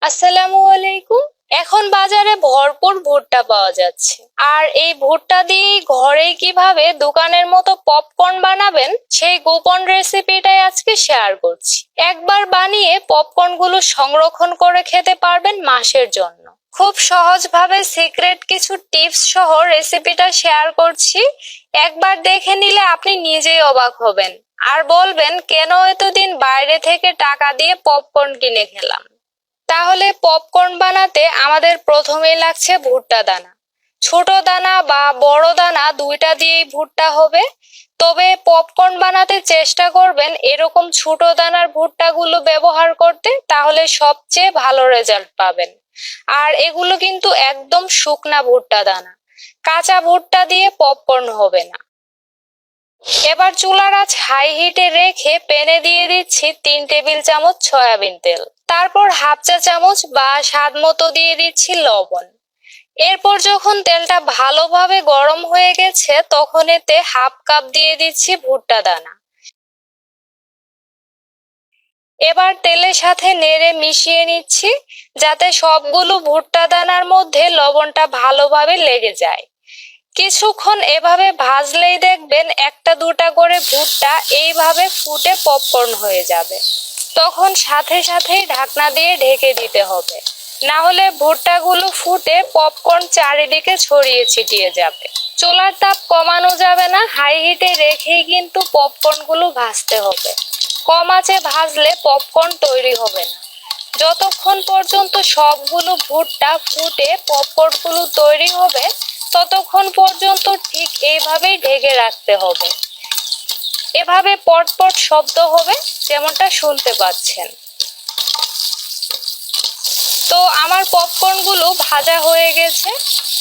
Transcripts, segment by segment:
আসসালামু আলাইকুম। এখন বাজারে ভরপুর ভুট্টা পাওয়া যাচ্ছে, আর এই ভুট্টা দিয়ে ঘরেই কিভাবে দোকানের মতো পপকর্ন বানাবেন সেই গোপন রেসিপিটাই আজকে শেয়ার করছি। একবার বানিয়ে পপকর্ন গুলো সংরক্ষণ করে খেতে পারবেন মাসের জন্য। খুব সহজভাবে সিক্রেট কিছু টিপস সহ রেসিপিটা শেয়ার করছি। একবার দেখে নিলে আপনি নিজেই অবাক হবেন আর বলবেন কেন এতদিন বাইরে থেকে টাকা দিয়ে পপকর্ন কিনে খেলাম। তাহলে পপকর্ন বানাতে আমাদের প্রথমেই লাগছে ভুট্টা দানা। ছোট দানা বা বড় দানা দুইটা দিয়েই ভুট্টা হবে, তবে পপকর্ন বানাতে চেষ্টা করবেন এরকম ছোট দানার ভুট্টাগুলো ব্যবহার করতে, তাহলে সবচেয়ে ভালো রেজাল্ট পাবেন। আর এগুলো কিন্তু একদম শুকনা ভুট্টা দানা, কাঁচা ভুট্টা দিয়ে পপকর্ন হবে না। এবার চুলার আঁচ হাই হিটে রেখে প্যানে দিয়ে দিচ্ছি 3 টেবিল চামচ সয়াবিন তেল। তারপর হাফ চা চামচ বা স্বাদ মতো দিয়ে দিচ্ছি লবণ। এরপর যখন তেলটা ভালোভাবে গরম হয়ে গেছে তখন এতে হাফ কাপ দিয়ে দিচ্ছি ভুট্টা দানা। এবার তেলের সাথে নেড়ে মিশিয়ে নিচ্ছি যাতে সবগুলো ভুট্টা দানার মধ্যে লবণটা ভালোভাবে লেগে যায়। কিছুক্ষণ এভাবে ভাজলেই দেখবেন একটা দুটা করে ভুট্টা এইভাবে ফুটে পপকর্ন হয়ে যাবে। তখন সাথে সাথেই ঢাকনা দিয়ে ঢেকে দিতে হবে, না হলে ভুট্টাগুলো ফুটে পপকর্ন চারিদিকে ছড়িয়ে ছিটিয়ে যাবে। চুলার তাপ কমানো যাবে না, হাই হিটে রেখেই কিন্তু পপকর্নগুলো ভাজতে হবে। কম আঁচে ভাজলে পপকর্ন তৈরি হবে না। যতক্ষণ পর্যন্ত সবগুলো ভুট্টা ফুটে পপকর্নগুলো তৈরি হবে ততক্ষণ পর্যন্ত ঠিক এইভাবেই ঢেকে রাখতে হবে। এভাবে পটপট শব্দ হবে যেমনটা শুনতে পাচ্ছেন। তো আমার পপকর্ন গুলো ভাজা হয়ে গেছে,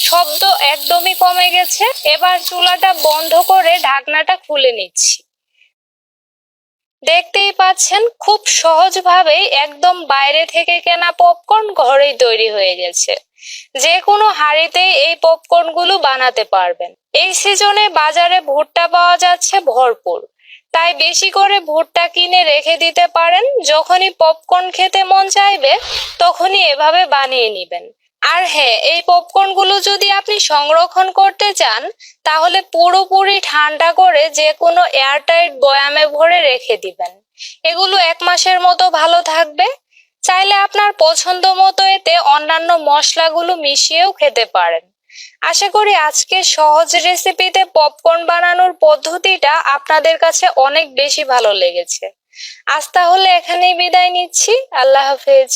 শব্দ একদমই কমে গেছে। এবার চুলাটা বন্ধ করে ঢাকনাটা খুলে নিচ্ছি। দেখতেই পাচ্ছেন খুব সহজভাবেই একদম বাইরে থেকে কেনা পপকর্ন ঘরেই তৈরি হয়ে গেছে। যে কোনো হাঁড়িতেই এই পপকর্ন গুলো বানাতে পারবেন। এই সিজনে বাজারে ভুট্টা পাওয়া যাচ্ছে ভরপুর, তাই বেশি করে ভুট্টা কিনে রেখে দিতে পারেন। যখনই পপকর্ন খেতে মন চাইবে তখনই এভাবে বানিয়ে নিবেন। আর হ্যাঁ, এই পপকর্ন গুলো যদি আপনি সংরক্ষণ করতে চান তাহলে পুরোপুরি ঠান্ডা করে যে কোনো এয়ারটাইট বয়ামে ভরে রেখে দিবেন। এগুলো 1 মাসের মতো ভালো থাকবে। চাইলে আপনার পছন্দ মতো এতে অন্যান্য মশলাগুলো মিশিয়েও খেতে পারেন। আশা করি আজকের সহজ রেসিপিতে পপকর্ন বানানোর পদ্ধতিটা আপনাদের কাছে অনেক বেশি ভালো লেগেছে। আজ তাহলে এখানেই বিদায় নিচ্ছি। আল্লাহ হাফেজ।